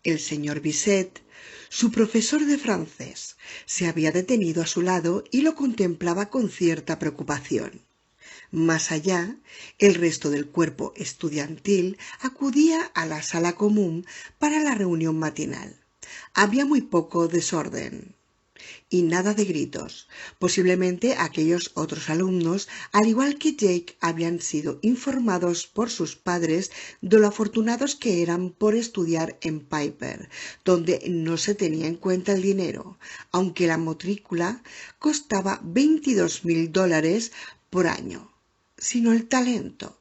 El señor Bisset, su profesor de francés, se había detenido a su lado y lo contemplaba con cierta preocupación. Más allá, el resto del cuerpo estudiantil acudía a la sala común para la reunión matinal. Había muy poco desorden y nada de gritos. Posiblemente aquellos otros alumnos, al igual que Jake, habían sido informados por sus padres de lo afortunados que eran por estudiar en Piper, donde no se tenía en cuenta el dinero, aunque la matrícula costaba $22,000 por año, sino el talento.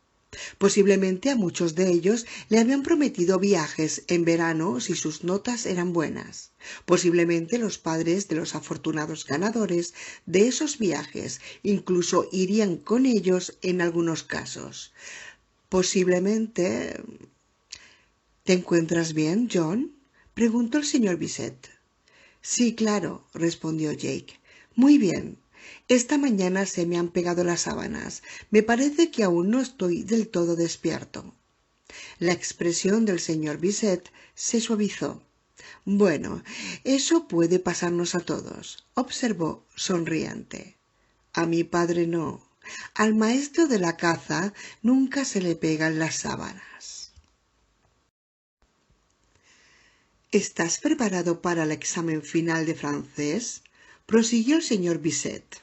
Posiblemente a muchos de ellos le habían prometido viajes en verano si sus notas eran buenas. Posiblemente los padres de los afortunados ganadores de esos viajes incluso irían con ellos en algunos casos. Posiblemente... ¿Te encuentras bien, John?, preguntó el señor Bisset. Sí, claro, respondió Jake. Muy bien. Esta mañana se me han pegado las sábanas. Me parece que aún no estoy del todo despierto. La expresión del señor Bisset se suavizó. Bueno, eso puede pasarnos a todos, observó sonriente. A mi padre no. Al maestro de la caza nunca se le pegan las sábanas. ¿Estás preparado para el examen final de francés?, prosiguió el señor Bisset.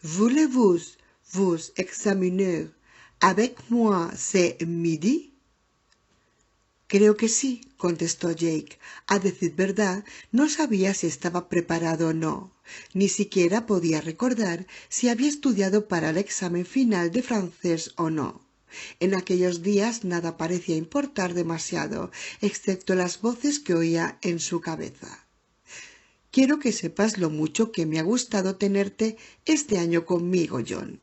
Voulez-vous vous examiner avec moi ce midi? Creo que sí, contestó Jake. A decir verdad, no sabía si estaba preparado o no. Ni siquiera podía recordar si había estudiado para el examen final de francés o no. En aquellos días nada parecía importar demasiado, excepto las voces que oía en su cabeza. Quiero que sepas lo mucho que me ha gustado tenerte este año conmigo, John.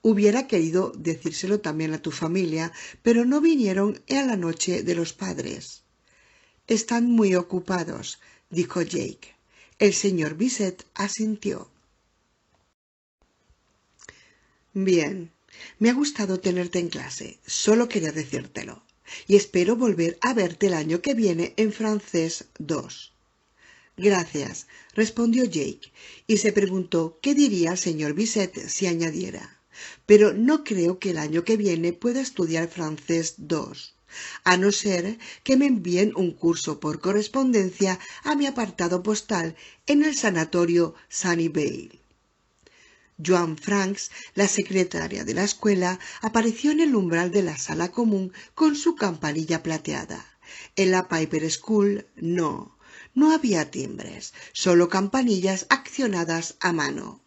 Hubiera querido decírselo también a tu familia, pero no vinieron a la noche de los padres. Están muy ocupados, dijo Jake. El señor Bisset asintió. Bien, me ha gustado tenerte en clase, solo quería decírtelo. Y espero volver a verte el año que viene en francés 2. Gracias, respondió Jake, y se preguntó qué diría el señor Bisset si añadiera. Pero no creo que el año que viene pueda estudiar francés 2, a no ser que me envíen un curso por correspondencia a mi apartado postal en el sanatorio Sunnyvale. Joan Franks, la secretaria de la escuela, apareció en el umbral de la sala común con su campanilla plateada. En la Piper School no había timbres, solo campanillas accionadas a mano.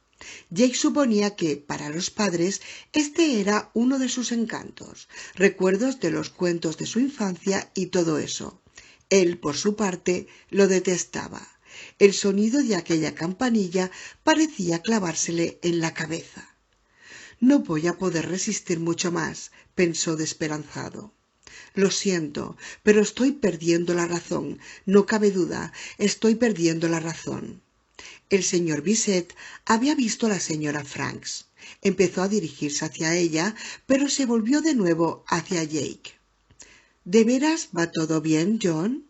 Jake suponía que, para los padres, este era uno de sus encantos, recuerdos de los cuentos de su infancia y todo eso. Él, por su parte, lo detestaba. El sonido de aquella campanilla parecía clavársele en la cabeza. No voy a poder resistir mucho más, pensó desesperanzado. Lo siento, pero estoy perdiendo la razón. No cabe duda, estoy perdiendo la razón. El señor Bisset había visto a la señora Franks. Empezó a dirigirse hacia ella, pero se volvió de nuevo hacia Jake. ¿De veras va todo bien, John?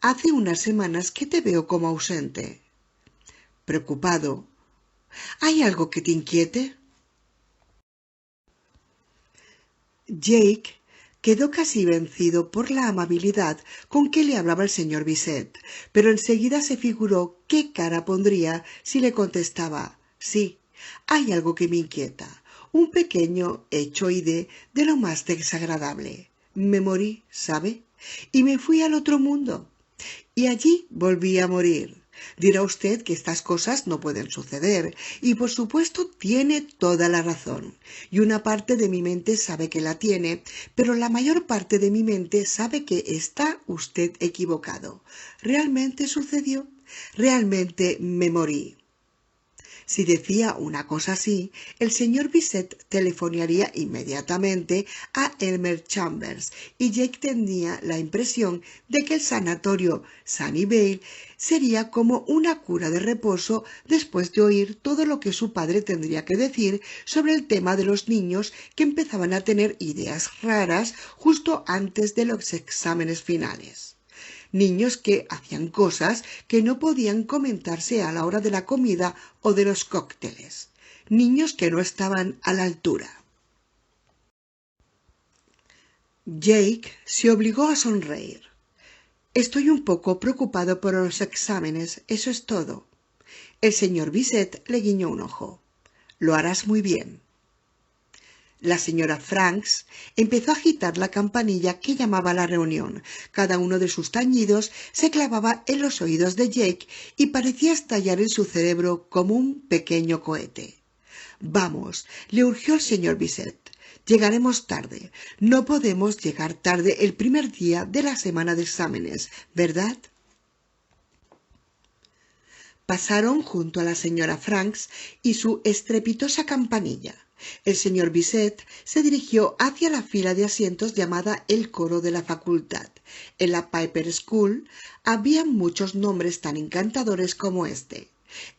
Hace unas semanas que te veo como ausente. Preocupado. ¿Hay algo que te inquiete? Jake quedó casi vencido por la amabilidad con que le hablaba el señor Bisset, pero enseguida se figuró qué cara pondría si le contestaba: sí, hay algo que me inquieta, un pequeño hechoide de lo más desagradable. Me morí, ¿sabe? Y me fui al otro mundo. Y allí volví a morir. Dirá usted que estas cosas no pueden suceder, y por supuesto tiene toda la razón. Y una parte de mi mente sabe que la tiene, pero la mayor parte de mi mente sabe que está usted equivocado. ¿Realmente sucedió? Realmente me morí. Si decía una cosa así, el señor Bisset telefonearía inmediatamente a Elmer Chambers y Jake tenía la impresión de que el sanatorio Sunnyvale sería como una cura de reposo después de oír todo lo que su padre tendría que decir sobre el tema de los niños que empezaban a tener ideas raras justo antes de los exámenes finales. Niños que hacían cosas que no podían comentarse a la hora de la comida o de los cócteles. Niños que no estaban a la altura. Jake se obligó a sonreír. Estoy un poco preocupado por los exámenes, eso es todo. El señor Bisset le guiñó un ojo. Lo harás muy bien. La señora Franks empezó a agitar la campanilla que llamaba a la reunión. Cada uno de sus tañidos se clavaba en los oídos de Jake y parecía estallar en su cerebro como un pequeño cohete. Vamos, le urgió el señor Bisset. Llegaremos tarde. No podemos llegar tarde el primer día de la semana de exámenes, ¿verdad? Pasaron junto a la señora Franks y su estrepitosa campanilla. El señor Bisset se dirigió hacia la fila de asientos llamada el coro de la facultad. En la Piper School había muchos nombres tan encantadores como este.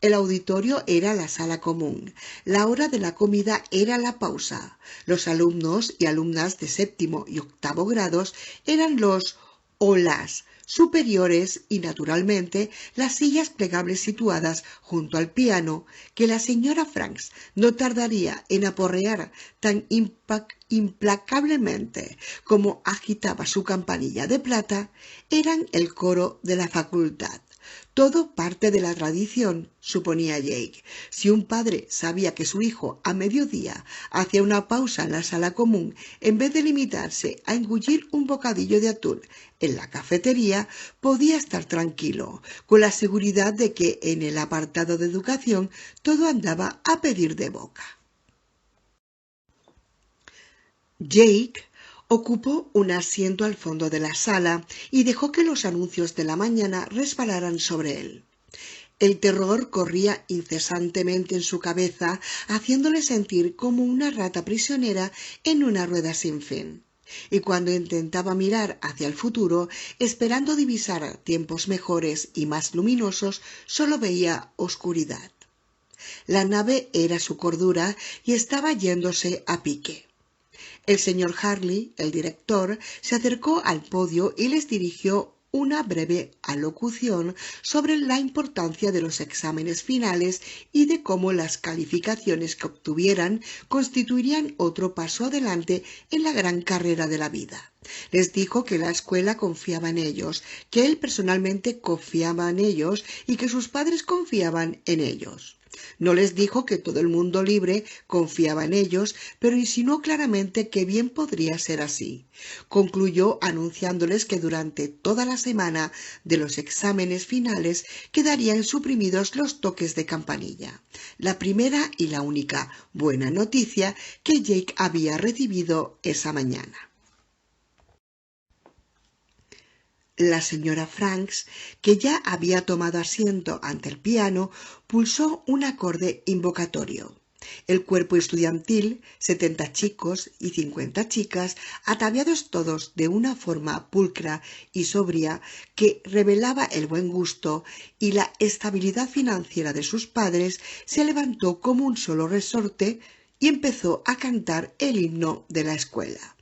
El auditorio era la sala común. La hora de la comida era la pausa. Los alumnos y alumnas de séptimo y octavo grados eran los o las superiores y, naturalmente, las sillas plegables situadas junto al piano que la señora Franks no tardaría en aporrear tan implacablemente como agitaba su campanilla de plata, eran el coro de la facultad. Todo parte de la tradición, suponía Jake. Si un padre sabía que su hijo a mediodía hacía una pausa en la sala común en vez de limitarse a engullir un bocadillo de atún en la cafetería, podía estar tranquilo, con la seguridad de que en el apartado de educación todo andaba a pedir de boca. Jake ocupó un asiento al fondo de la sala y dejó que los anuncios de la mañana resbalaran sobre él. El terror corría incesantemente en su cabeza, haciéndole sentir como una rata prisionera en una rueda sin fin. Y cuando intentaba mirar hacia el futuro, esperando divisar tiempos mejores y más luminosos, solo veía oscuridad. La nave era su cordura y estaba yéndose a pique. El señor Harley, el director, se acercó al podio y les dirigió una breve alocución sobre la importancia de los exámenes finales y de cómo las calificaciones que obtuvieran constituirían otro paso adelante en la gran carrera de la vida. Les dijo que la escuela confiaba en ellos, que él personalmente confiaba en ellos y que sus padres confiaban en ellos. No les dijo que todo el mundo libre confiaba en ellos, pero insinuó claramente que bien podría ser así. Concluyó anunciándoles que durante toda la semana de los exámenes finales quedarían suprimidos los toques de campanilla. La primera y la única buena noticia que Jake había recibido esa mañana. La señora Franks, que ya había tomado asiento ante el piano, pulsó un acorde invocatorio. El cuerpo estudiantil, 70 chicos y 50 chicas, ataviados todos de una forma pulcra y sobria que revelaba el buen gusto y la estabilidad financiera de sus padres, se levantó como un solo resorte y empezó a cantar el himno de la escuela.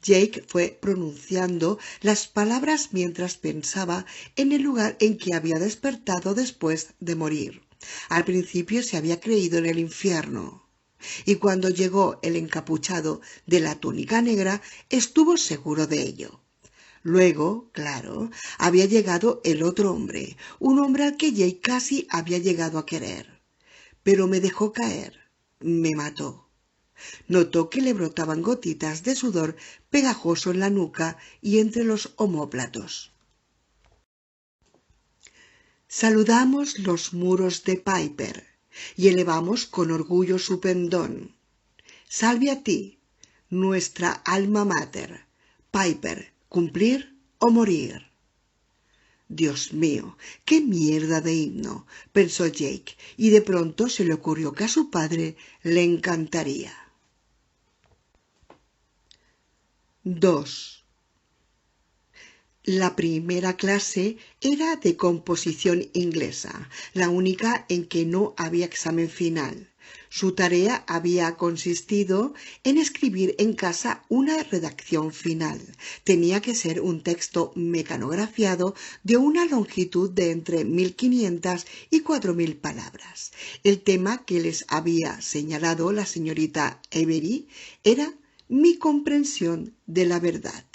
Jake fue pronunciando las palabras mientras pensaba en el lugar en que había despertado después de morir. Al principio se había creído en el infierno, y cuando llegó el encapuchado de la túnica negra, estuvo seguro de ello. Luego, claro, había llegado el otro hombre, un hombre al que Jake casi había llegado a querer. Pero me dejó caer, me mató. Notó que le brotaban gotitas de sudor pegajoso en la nuca y entre los omóplatos. Saludamos los muros de Piper y elevamos con orgullo su pendón. Salve a ti, nuestra alma mater, Piper, cumplir o morir. Dios mío, qué mierda de himno, pensó Jake, y de pronto se le ocurrió que a su padre le encantaría. 2. La primera clase era de composición inglesa, la única en que no había examen final. Su tarea había consistido en escribir en casa una redacción final. Tenía que ser un texto mecanografiado de una longitud de entre 1500 y 4000 palabras. El tema que les había señalado la señorita Avery era mi comprensión de la verdad.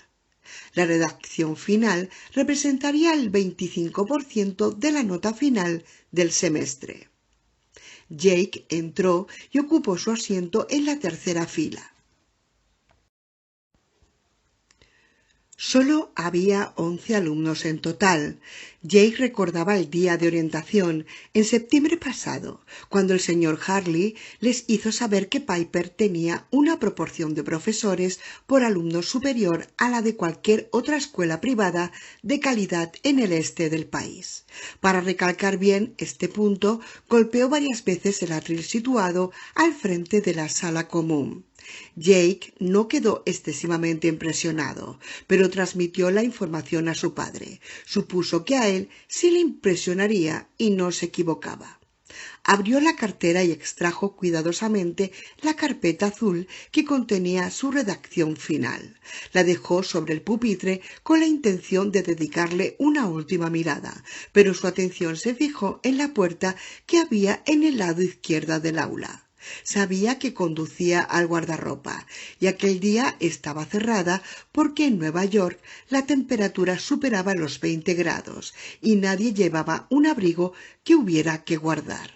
La redacción final representaría el 25% de la nota final del semestre. Jake entró y ocupó su asiento en la tercera fila. Solo había 11 alumnos en total. Jake recordaba el día de orientación, en septiembre pasado, cuando el señor Harley les hizo saber que Piper tenía una proporción de profesores por alumnos superior a la de cualquier otra escuela privada de calidad en el este del país. Para recalcar bien este punto, golpeó varias veces el atril situado al frente de la sala común. Jake no quedó excesivamente impresionado, pero transmitió la información a su padre. Supuso que a él sí le impresionaría y no se equivocaba. Abrió la cartera y extrajo cuidadosamente la carpeta azul que contenía su redacción final. La dejó sobre el pupitre con la intención de dedicarle una última mirada, pero su atención se fijó en la puerta que había en el lado izquierdo del aula. Sabía que conducía al guardarropa y aquel día estaba cerrada porque en Nueva York la temperatura superaba los 20 grados y nadie llevaba un abrigo que hubiera que guardar.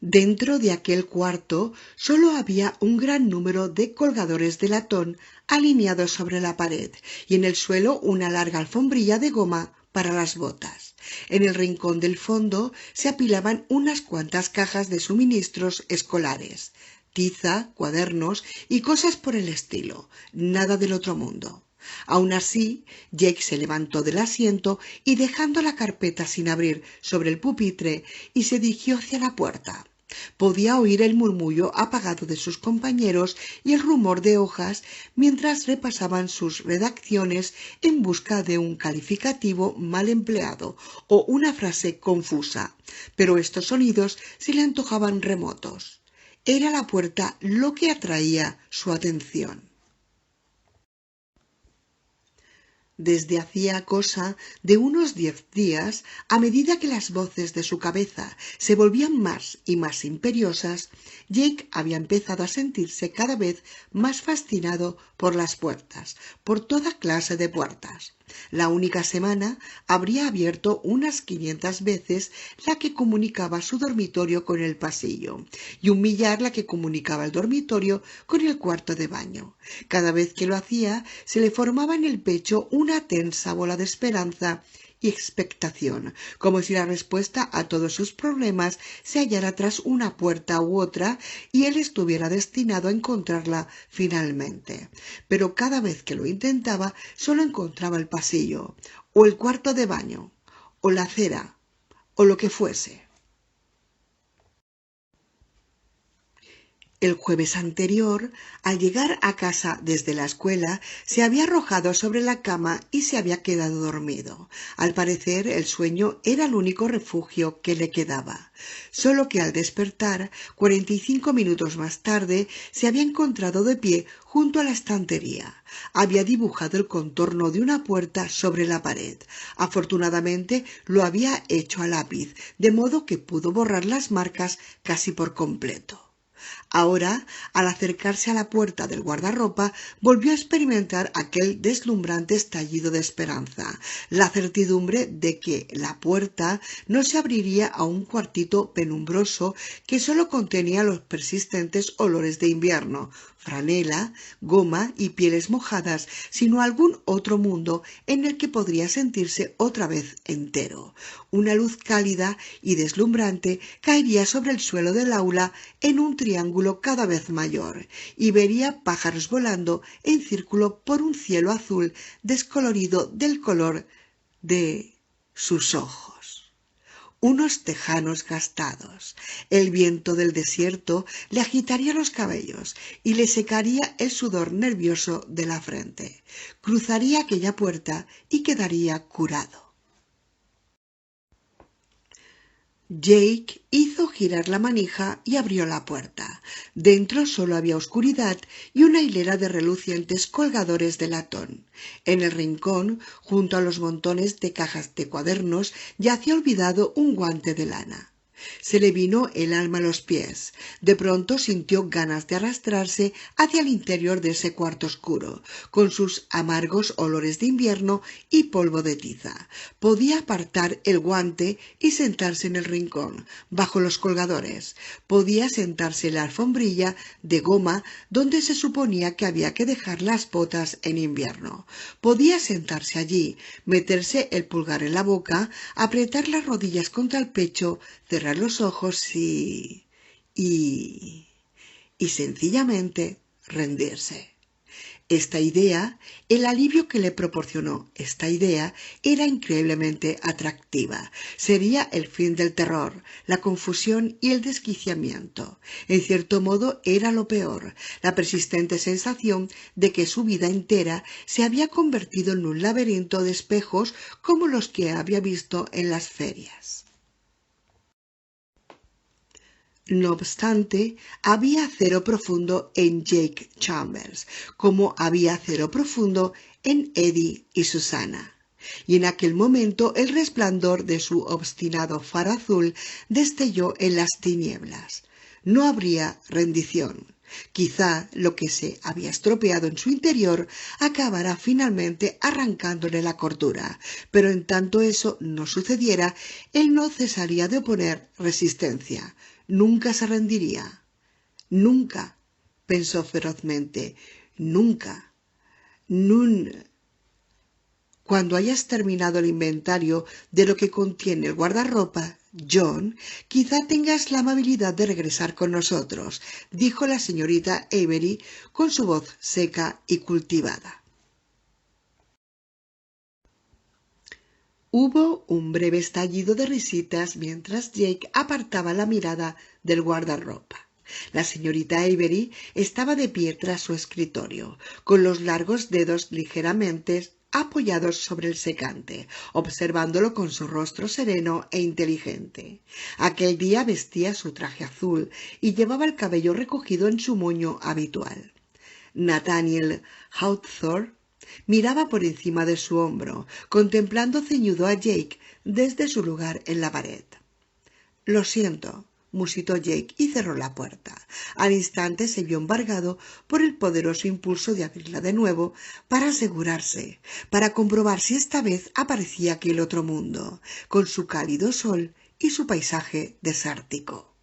Dentro de aquel cuarto solo había un gran número de colgadores de latón alineados sobre la pared y en el suelo una larga alfombrilla de goma para las botas. En el rincón del fondo se apilaban unas cuantas cajas de suministros escolares, tiza, cuadernos y cosas por el estilo, nada del otro mundo. Aun así, Jake se levantó del asiento y dejando la carpeta sin abrir sobre el pupitre y se dirigió hacia la puerta. Podía oír el murmullo apagado de sus compañeros y el rumor de hojas mientras repasaban sus redacciones en busca de un calificativo mal empleado o una frase confusa, pero estos sonidos se le antojaban remotos. Era la puerta lo que atraía su atención. Desde hacía cosa de unos 10 días, a medida que las voces de su cabeza se volvían más y más imperiosas, Jake había empezado a sentirse cada vez más fascinado por las puertas, por toda clase de puertas. La única semana habría abierto unas 500 veces la que comunicaba su dormitorio con el pasillo y 1 millar la que comunicaba el dormitorio con el cuarto de baño. Cada vez que lo hacía, se le formaba en el pecho una tensa bola de esperanza y expectación, como si la respuesta a todos sus problemas se hallara tras una puerta u otra y él estuviera destinado a encontrarla finalmente. Pero cada vez que lo intentaba, solo encontraba el pasillo, o el cuarto de baño, o la acera, o lo que fuese. El jueves anterior, al llegar a casa desde la escuela, se había arrojado sobre la cama y se había quedado dormido. Al parecer, el sueño era el único refugio que le quedaba. Solo que al despertar, 45 minutos más tarde, se había encontrado de pie junto a la estantería. Había dibujado el contorno de una puerta sobre la pared. Afortunadamente, lo había hecho a lápiz, de modo que pudo borrar las marcas casi por completo. Ahora, al acercarse a la puerta del guardarropa, volvió a experimentar aquel deslumbrante estallido de esperanza, la certidumbre de que la puerta no se abriría a un cuartito penumbroso que sólo contenía los persistentes olores de invierno, franela, goma y pieles mojadas, sino algún otro mundo en el que podría sentirse otra vez entero. Una luz cálida y deslumbrante caería sobre el suelo del aula en un triángulo ángulo cada vez mayor y vería pájaros volando en círculo por un cielo azul descolorido del color de sus ojos. Unos tejanos gastados. El viento del desierto le agitaría los cabellos y le secaría el sudor nervioso de la frente. Cruzaría aquella puerta y quedaría curado. Jake hizo girar la manija y abrió la puerta. Dentro solo había oscuridad y una hilera de relucientes colgadores de latón. En el rincón, junto a los montones de cajas de cuadernos, yacía olvidado un guante de lana. Se le vino el alma a los pies. De pronto sintió ganas de arrastrarse hacia el interior de ese cuarto oscuro, con sus amargos olores de invierno y polvo de tiza. Podía apartar el guante y sentarse en el rincón, bajo los colgadores. Podía sentarse en la alfombrilla de goma donde se suponía que había que dejar las botas en invierno. Podía sentarse allí, meterse el pulgar en la boca, apretar las rodillas contra el pecho, cerrar los ojos y sencillamente rendirse. Esta idea, el alivio que le proporcionó esta idea, era increíblemente atractiva. Sería el fin del terror, la confusión y el desquiciamiento. En cierto modo era lo peor, la persistente sensación de que su vida entera se había convertido en un laberinto de espejos como los que había visto en las ferias. No obstante, había acero profundo en Jake Chambers, como había acero profundo en Eddie y Susana. Y en aquel momento el resplandor de su obstinado faro azul destelló en las tinieblas. No habría rendición. Quizá lo que se había estropeado en su interior acabará finalmente arrancándole la cordura, pero en tanto eso no sucediera, él no cesaría de oponer resistencia. Nunca se rendiría. Nunca, pensó ferozmente. Nunca. Cuando hayas terminado el inventario de lo que contiene el guardarropa, John, quizá tengas la amabilidad de regresar con nosotros, dijo la señorita Avery con su voz seca y cultivada. Hubo un breve estallido de risitas mientras Jake apartaba la mirada del guardarropa. La señorita Avery estaba de pie tras su escritorio, con los largos dedos ligeramente apoyados sobre el secante, observándolo con su rostro sereno e inteligente. Aquel día vestía su traje azul y llevaba el cabello recogido en su moño habitual. Nathaniel Hawthorne miraba por encima de su hombro, contemplando ceñudo a Jake desde su lugar en la pared. «Lo siento», musitó Jake y cerró la puerta. Al instante se vio embargado por el poderoso impulso de abrirla de nuevo para asegurarse, para comprobar si esta vez aparecía aquel otro mundo, con su cálido sol y su paisaje desértico.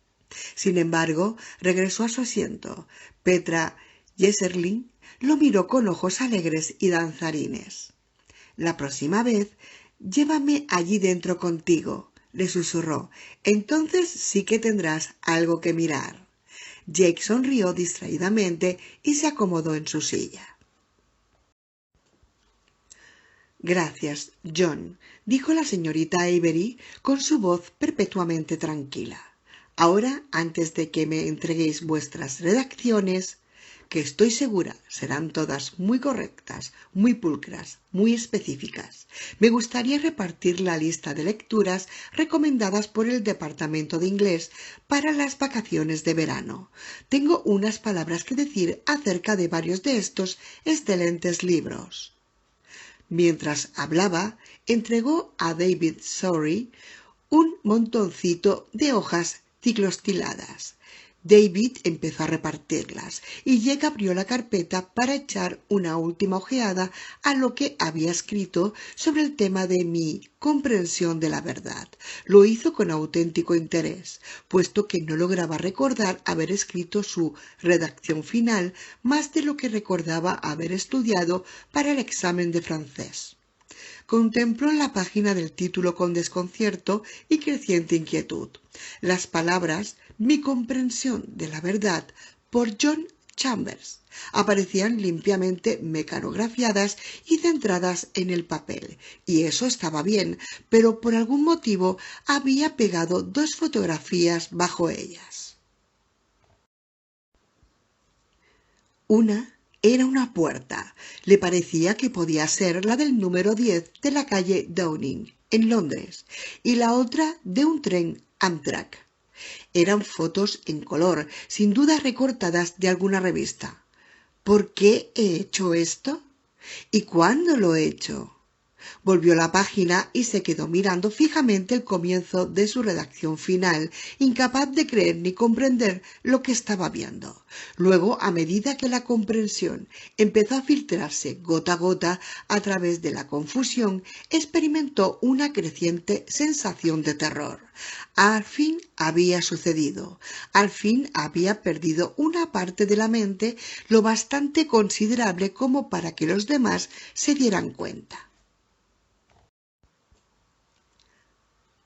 Sin embargo, regresó a su asiento. Petra Jesserling lo miró con ojos alegres y danzarines. «La próxima vez, llévame allí dentro contigo», le susurró. «Entonces sí que tendrás algo que mirar». Jake sonrió distraídamente y se acomodó en su silla. «Gracias, John», dijo la señorita Avery con su voz perpetuamente tranquila. «Ahora, antes de que me entreguéis vuestras redacciones, que estoy segura serán todas muy correctas, muy pulcras, muy específicas, me gustaría repartir la lista de lecturas recomendadas por el Departamento de Inglés para las vacaciones de verano. Tengo unas palabras que decir acerca de varios de estos excelentes libros». Mientras hablaba, entregó a David Surrey un montoncito de hojas ciclostiladas. David empezó a repartirlas y Jake abrió la carpeta para echar una última ojeada a lo que había escrito sobre el tema de mi comprensión de la verdad. Lo hizo con auténtico interés, puesto que no lograba recordar haber escrito su redacción final más de lo que recordaba haber estudiado para el examen de francés. Contempló la página del título con desconcierto y creciente inquietud. Las palabras «Mi comprensión de la verdad» por John Chambers aparecían limpiamente mecanografiadas y centradas en el papel, y eso estaba bien, pero por algún motivo había pegado 2 fotografías bajo ellas. Una era una puerta. Le parecía que podía ser la del número 10 de la calle Downing, en Londres, y la otra de un tren Amtrak. Eran fotos en color, sin duda recortadas de alguna revista. ¿Por qué he hecho esto? ¿Y cuándo lo he hecho? Volvió la página y se quedó mirando fijamente el comienzo de su redacción final, incapaz de creer ni comprender lo que estaba viendo. Luego, a medida que la comprensión empezó a filtrarse gota a gota a través de la confusión, experimentó una creciente sensación de terror. Al fin había sucedido. Al fin había perdido una parte de la mente lo bastante considerable como para que los demás se dieran cuenta.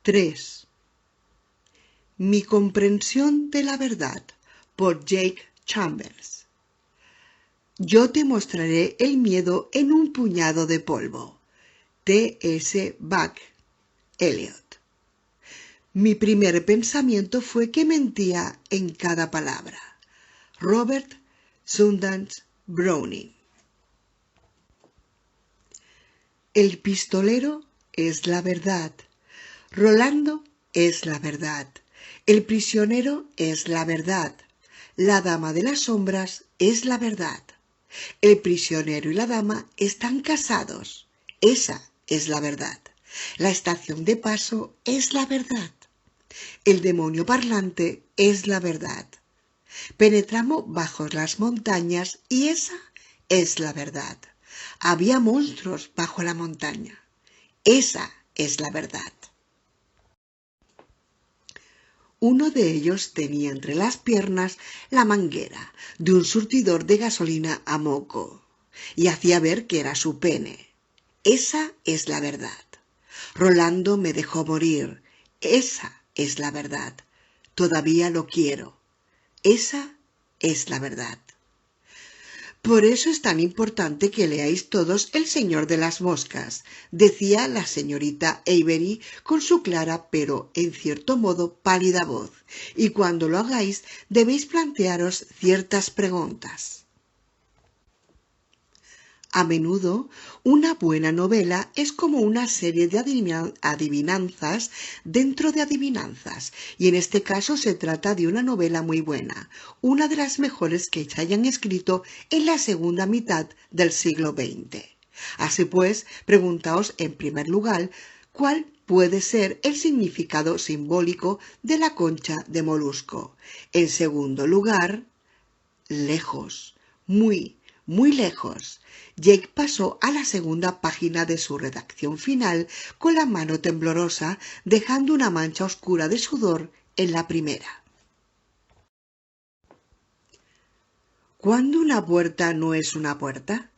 3. Mi comprensión de la verdad por Jake Chambers. Yo te mostraré el miedo en un puñado de polvo. T. S. Buck Eliot. Mi primer pensamiento fue que mentía en cada palabra. Robert Sundance Browning. El pistolero es la verdad. Rolando es la verdad. El prisionero es la verdad. La dama de las sombras es la verdad. El prisionero y la dama están casados. Esa es la verdad. La estación de paso es la verdad. El demonio parlante es la verdad. Penetramos bajo las montañas y esa es la verdad. Había monstruos bajo la montaña. Esa es la verdad. Uno de ellos tenía entre las piernas la manguera de un surtidor de gasolina a moco y hacía ver que era su pene. Esa es la verdad. Rolando me dejó morir. Esa es la verdad. Todavía lo quiero. Esa es la verdad. Por eso es tan importante que leáis todos El Señor de las Moscas, decía la señorita Avery con su clara pero, en cierto modo, pálida voz, y cuando lo hagáis debéis plantearos ciertas preguntas. A menudo, una buena novela es como una serie de adivinanzas dentro de adivinanzas, y en este caso se trata de una novela muy buena, una de las mejores que se hayan escrito en la segunda mitad del siglo XX. Así pues, preguntaos en primer lugar, ¿cuál puede ser el significado simbólico de la concha de molusco? En segundo lugar, lejos, muy, muy lejos. Jake pasó a la segunda página de su redacción final con la mano temblorosa, dejando una mancha oscura de sudor en la primera. ¿Cuándo una puerta no es una puerta?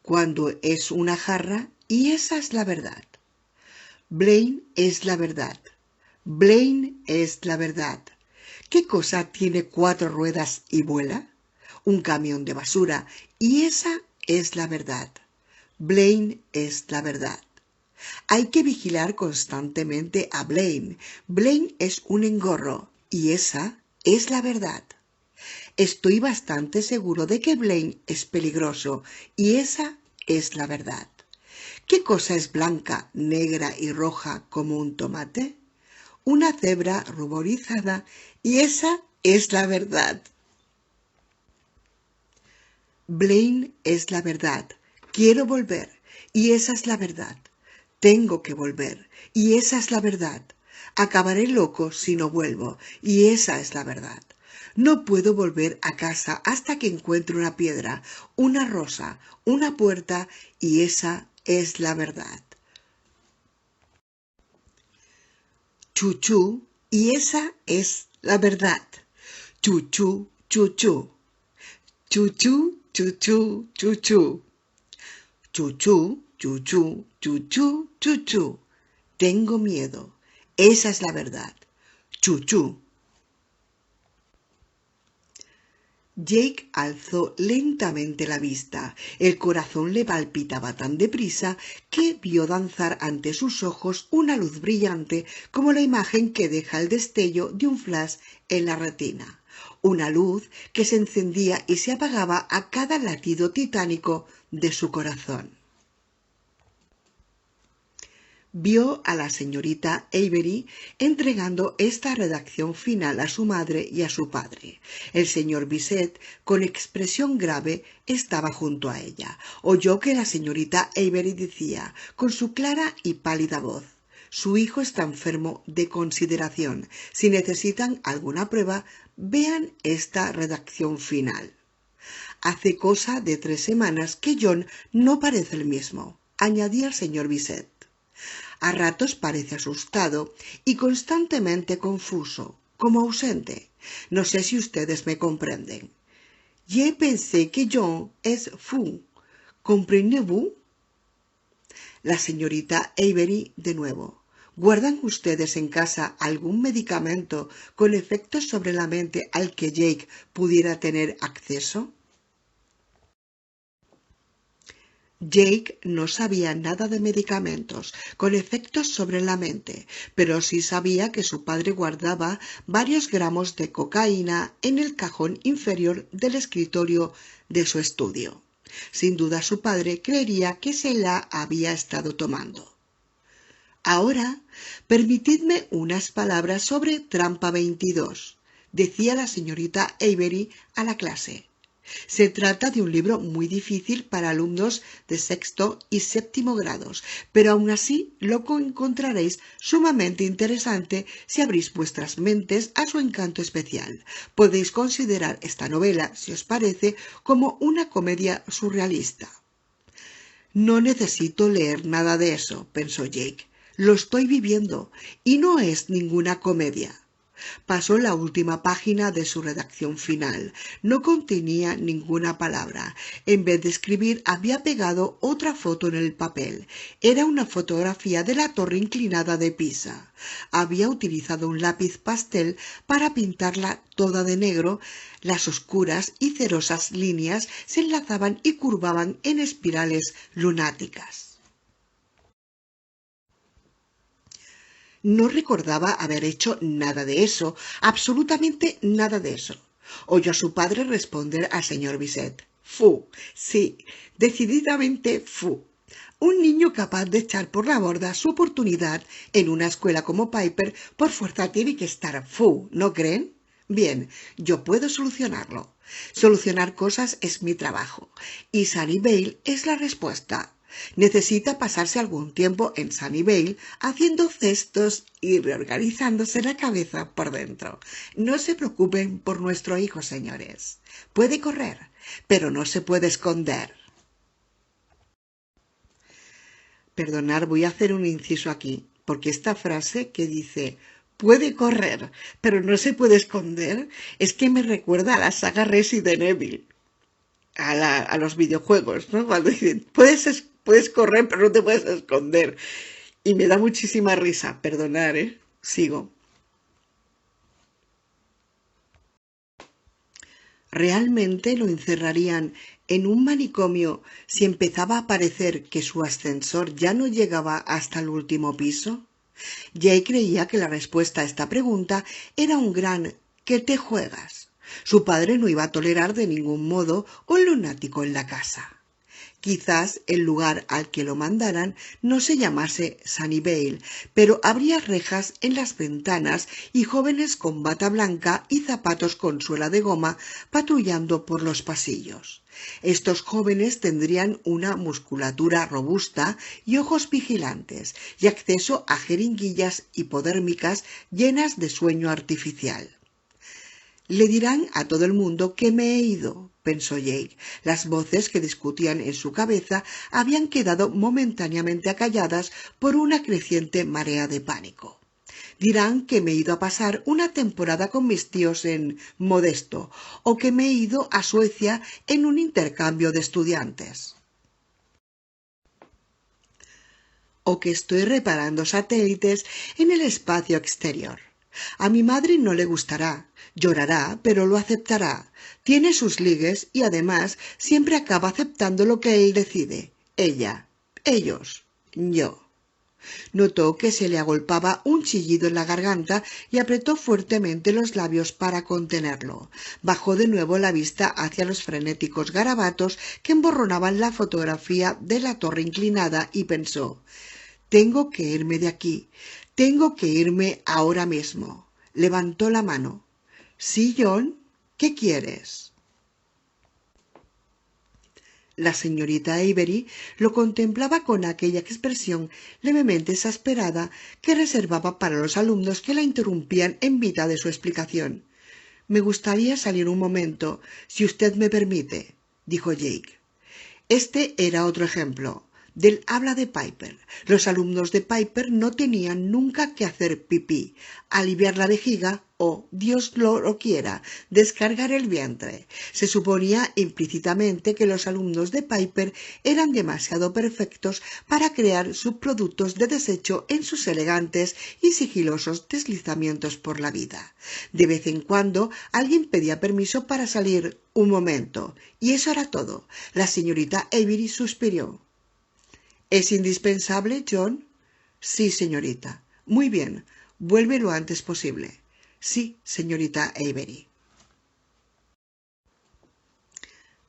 Cuando es una jarra, y esa es la verdad. Blaine es la verdad. Blaine es la verdad. ¿Qué cosa tiene 4 ruedas y vuela? Un camión de basura, y esa es la verdad. Blaine es la verdad. Hay que vigilar constantemente a Blaine. Blaine es un engorro, y esa es la verdad. Estoy bastante seguro de que Blaine es peligroso, y esa es la verdad. ¿Qué cosa es blanca, negra y roja como un tomate? Una cebra ruborizada, y esa es la verdad. Blaine es la verdad. Quiero volver, y esa es la verdad. Tengo que volver, y esa es la verdad. Acabaré loco si no vuelvo, y esa es la verdad. No puedo volver a casa hasta que encuentre una piedra, una rosa, una puerta, y esa es la verdad. Chuchú, y esa es la verdad. Chuchú, chuchú. Chuchú, chuchú, chuchú. Chuchú, chuchú, chuchú, chuchú. Tengo miedo. Esa es la verdad. Chuchú. Jake alzó lentamente la vista. El corazón le palpitaba tan deprisa que vio danzar ante sus ojos una luz brillante como la imagen que deja el destello de un flash en la retina. Una luz que se encendía y se apagaba a cada latido titánico de su corazón. Vio a la señorita Avery entregando esta redacción final a su madre y a su padre. El señor Bisset, con expresión grave, estaba junto a ella. Oyó que la señorita Avery decía, con su clara y pálida voz: «Su hijo está enfermo de consideración. Si necesitan alguna prueba, vean esta redacción final». «Hace cosa de 3 semanas que John no parece el mismo», añadía el señor Bisset. A ratos parece asustado y constantemente confuso, como ausente. No sé si ustedes me comprenden. Yo pensé que John es fou. ¿Comprenez-vous? La señorita Avery de nuevo. ¿Guardan ustedes en casa algún medicamento con efectos sobre la mente al que Jake pudiera tener acceso? Jake no sabía nada de medicamentos con efectos sobre la mente, pero sí sabía que su padre guardaba varios gramos de cocaína en el cajón inferior del escritorio de su estudio. Sin duda su padre creería que se la había estado tomando. Ahora, permitidme unas palabras sobre Trampa 22, decía la señorita Avery a la clase. Se trata de un libro muy difícil para alumnos de sexto y séptimo grados, pero aún así lo encontraréis sumamente interesante si abrís vuestras mentes a su encanto especial. Podéis considerar esta novela, si os parece, como una comedia surrealista. No necesito leer nada de eso, pensó Jake. Lo estoy viviendo y no es ninguna comedia. Pasó la última página de su redacción final. No contenía ninguna palabra. En vez de escribir, había pegado otra foto en el papel. Era una fotografía de la torre inclinada de Pisa. Había utilizado un lápiz pastel para pintarla toda de negro. Las oscuras y cerosas líneas se enlazaban y curvaban en espirales lunáticas. No recordaba haber hecho nada de eso, absolutamente nada de eso. Oyó a su padre responder al señor Bisset. «Fu, sí, decididamente fu». Un niño capaz de echar por la borda su oportunidad en una escuela como Piper por fuerza tiene que estar fu, ¿no creen? Bien, yo puedo solucionarlo. Solucionar cosas es mi trabajo. Y Sunnyvale es la respuesta. Necesita pasarse algún tiempo en Sunnyvale haciendo cestos y reorganizándose la cabeza por dentro. No se preocupen por nuestro hijo, señores. Puede correr, pero no se puede esconder. Perdonad, voy a hacer un inciso aquí, porque esta frase que dice «puede correr, pero no se puede esconder», es que me recuerda a la saga Resident Evil, a los videojuegos, ¿no? Cuando dicen puedes correr, pero no te puedes esconder. Y me da muchísima risa, perdonad, ¿eh? Sigo. ¿Realmente lo encerrarían en un manicomio si empezaba a parecer que su ascensor ya no llegaba hasta el último piso? Jay creía que la respuesta a esta pregunta era un gran «¿qué te juegas?». Su padre no iba a tolerar de ningún modo un lunático en la casa. Quizás el lugar al que lo mandaran no se llamase Sunnyvale, pero habría rejas en las ventanas y jóvenes con bata blanca y zapatos con suela de goma patrullando por los pasillos. Estos jóvenes tendrían una musculatura robusta y ojos vigilantes, y acceso a jeringuillas hipodérmicas llenas de sueño artificial. Le dirán a todo el mundo que me he ido, pensó Jake. Las voces que discutían en su cabeza habían quedado momentáneamente acalladas por una creciente marea de pánico. Dirán que me he ido a pasar una temporada con mis tíos en Modesto, o que me he ido a Suecia en un intercambio de estudiantes. o que estoy reparando satélites en el espacio exterior. A mi madre no le gustará, llorará, pero lo aceptará. Tiene sus ligues y además siempre acaba aceptando lo que él decide. Ella, ellos, yo. Notó que se le agolpaba un chillido en la garganta y apretó fuertemente los labios para contenerlo. Bajó de nuevo la vista hacia los frenéticos garabatos que emborronaban la fotografía de la torre inclinada y pensó: tengo que irme de aquí. Tengo que irme ahora mismo. Levantó la mano. ¿Sí, John? ¿Qué quieres? La señorita Avery lo contemplaba con aquella expresión levemente exasperada que reservaba para los alumnos que la interrumpían en mitad de su explicación. Me gustaría salir un momento, si usted me permite, dijo Jake. Este era otro ejemplo del habla de Piper. Los alumnos de Piper no tenían nunca que hacer pipí, aliviar la vejiga o, Dios lo quiera, descargar el vientre. Se suponía implícitamente que los alumnos de Piper eran demasiado perfectos para crear subproductos de desecho en sus elegantes y sigilosos deslizamientos por la vida. De vez en cuando alguien pedía permiso para salir un momento, y eso era todo. La señorita Avery suspiró. ¿Es indispensable, John? Sí, señorita. Muy bien. Vuelve lo antes posible. Sí, señorita Avery.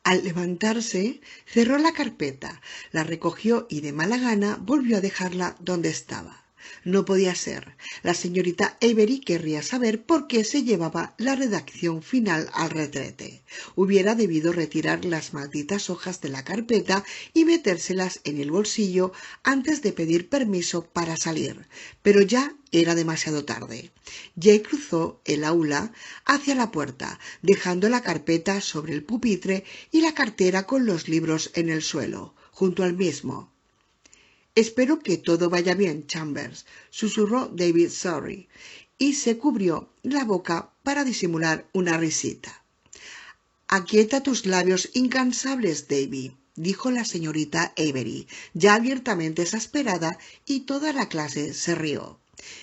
Al levantarse, cerró la carpeta, la recogió y de mala gana volvió a dejarla donde estaba. No podía ser. La señorita Avery querría saber por qué se llevaba la redacción final al retrete. Hubiera debido retirar las malditas hojas de la carpeta y metérselas en el bolsillo antes de pedir permiso para salir, pero ya era demasiado tarde. Jake cruzó el aula hacia la puerta, dejando la carpeta sobre el pupitre y la cartera con los libros en el suelo, junto al mismo. Espero que todo vaya bien, Chambers, susurró David Surrey, y se cubrió la boca para disimular una risita. Aquieta tus labios incansables, Davy, dijo la señorita Avery, ya abiertamente exasperada, y toda la clase se rió.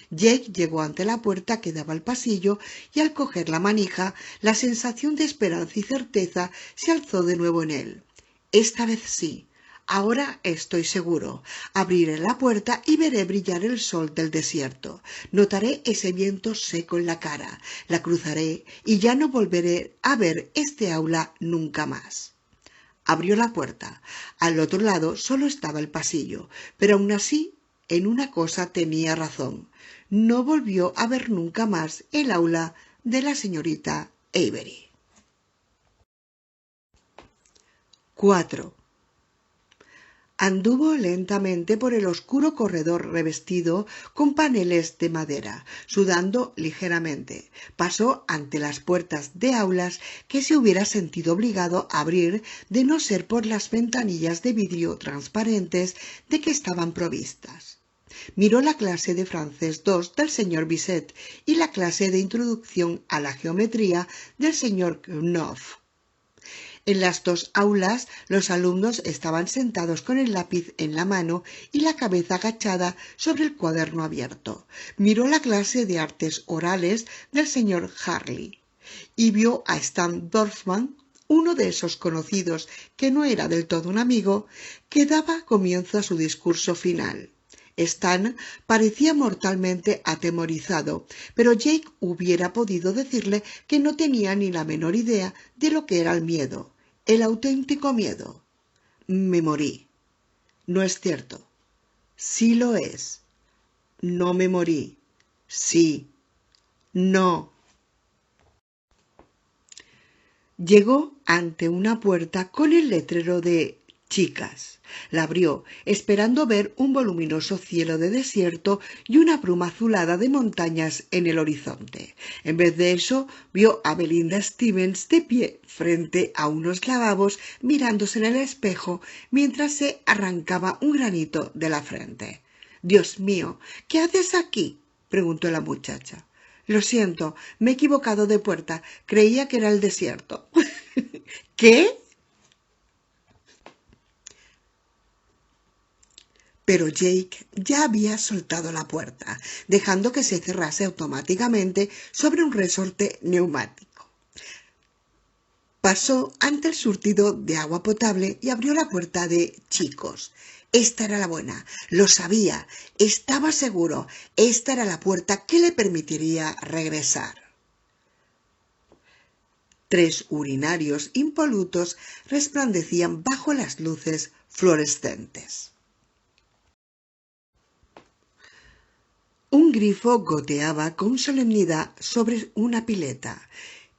Jake llegó ante la puerta que daba al pasillo y al coger la manija, la sensación de esperanza y certeza se alzó de nuevo en él. Esta vez sí. Ahora estoy seguro. Abriré la puerta y veré brillar el sol del desierto. Notaré ese viento seco en la cara. La cruzaré y ya no volveré a ver este aula nunca más. Abrió la puerta. Al otro lado solo estaba el pasillo, pero aun así, en una cosa tenía razón. No volvió a ver nunca más el aula de la señorita Avery. 4. Anduvo lentamente por el oscuro corredor revestido con paneles de madera, sudando ligeramente. Pasó ante las puertas de aulas que se hubiera sentido obligado a abrir de no ser por las ventanillas de vidrio transparentes de que estaban provistas. Miró la clase de francés 2 del señor Bisset y la clase de introducción a la geometría del señor Knopf. En las dos aulas los alumnos estaban sentados con el lápiz en la mano y la cabeza agachada sobre el cuaderno abierto. Miró la clase de artes orales del señor Harley y vio a Stan Dorfman, uno de esos conocidos que no era del todo un amigo, que daba comienzo a su discurso final. Stan parecía mortalmente atemorizado, pero Jake hubiera podido decirle que no tenía ni la menor idea de lo que era el miedo. El auténtico miedo. Me morí. No es cierto. Sí lo es. No me morí. Sí. No. Llegó ante una puerta con el letrero de chicas. La abrió, esperando ver un voluminoso cielo de desierto y una bruma azulada de montañas en el horizonte. En vez de eso, vio a Belinda Stevens de pie frente a unos lavabos mirándose en el espejo mientras se arrancaba un granito de la frente. «Dios mío, ¿qué haces aquí?», preguntó la muchacha. «Lo siento, me he equivocado de puerta. Creía que era el desierto». «¿Qué?». Pero Jake ya había soltado la puerta, dejando que se cerrase automáticamente sobre un resorte neumático. Pasó ante el surtido de agua potable y abrió la puerta de chicos. Esta era la buena, lo sabía, estaba seguro, esta era la puerta que le permitiría regresar. 3 urinarios impolutos resplandecían bajo las luces fluorescentes. Un grifo goteaba con solemnidad sobre una pileta.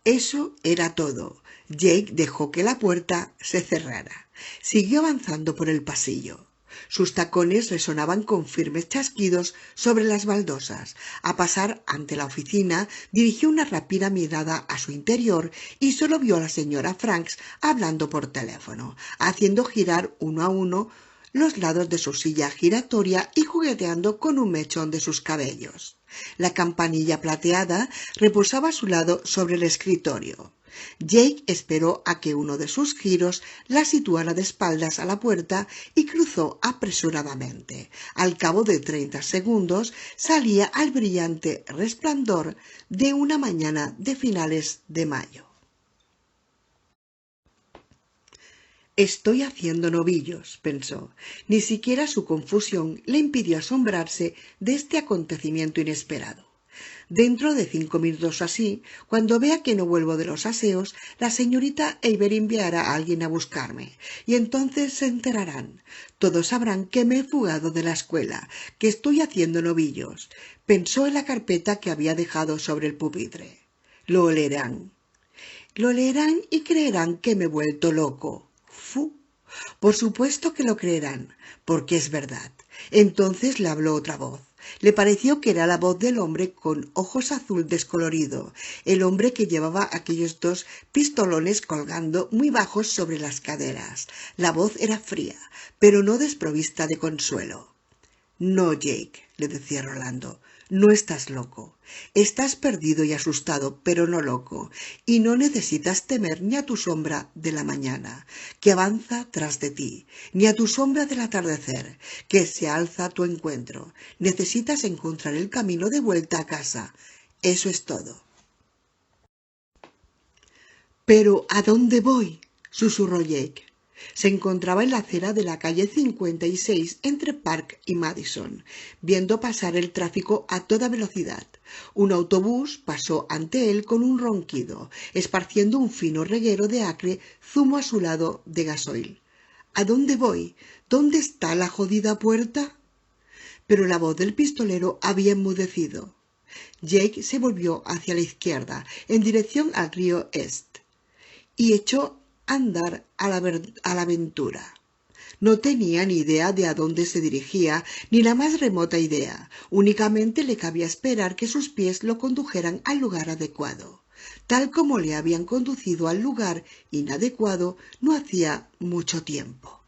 Eso era todo. Jake dejó que la puerta se cerrara. Siguió avanzando por el pasillo. Sus tacones resonaban con firmes chasquidos sobre las baldosas. A pasar ante la oficina, dirigió una rápida mirada a su interior y solo vio a la señora Franks hablando por teléfono, haciendo girar uno a uno los lados de su silla giratoria y jugueteando con un mechón de sus cabellos. La campanilla plateada reposaba a su lado sobre el escritorio. Jake esperó a que uno de sus giros la situara de espaldas a la puerta y cruzó apresuradamente. Al cabo de 30 segundos salía al brillante resplandor de una mañana de finales de mayo. Estoy haciendo novillos, pensó. Ni siquiera su confusión le impidió asombrarse de este acontecimiento inesperado. Dentro de 5 minutos así, cuando vea que no vuelvo de los aseos, la señorita Avery enviará a alguien a buscarme, y entonces se enterarán. Todos sabrán que me he fugado de la escuela, que estoy haciendo novillos. Pensó en la carpeta que había dejado sobre el pupitre. Lo olerán. Lo leerán y creerán que me he vuelto loco. ¡Fu! Por supuesto que lo creerán, porque es verdad. Entonces le habló otra voz. Le pareció que era la voz del hombre con ojos azul descolorido, el hombre que llevaba aquellos 2 pistolones colgando muy bajos sobre las caderas. La voz era fría, pero no desprovista de consuelo. No, Jake, le decía Rolando, no estás loco. Estás perdido y asustado, pero no loco, y no necesitas temer ni a tu sombra de la mañana, que avanza tras de ti, ni a tu sombra del atardecer, que se alza a tu encuentro. Necesitas encontrar el camino de vuelta a casa. Eso es todo. —¿Pero a dónde voy? —susurró Jake. Se encontraba en la acera de la calle 56 entre Park y Madison, viendo pasar el tráfico a toda velocidad. Un autobús pasó ante él con un ronquido, esparciendo un fino reguero de acre zumo a su lado de gasoil. —¿A dónde voy? ¿Dónde está la jodida puerta? Pero la voz del pistolero había enmudecido. Jake se volvió hacia la izquierda, en dirección al río East, y echó a andar a la aventura. No tenía ni idea de a dónde se dirigía, ni la más remota idea. Únicamente le cabía esperar que sus pies lo condujeran al lugar adecuado, tal como le habían conducido al lugar inadecuado no hacía mucho tiempo.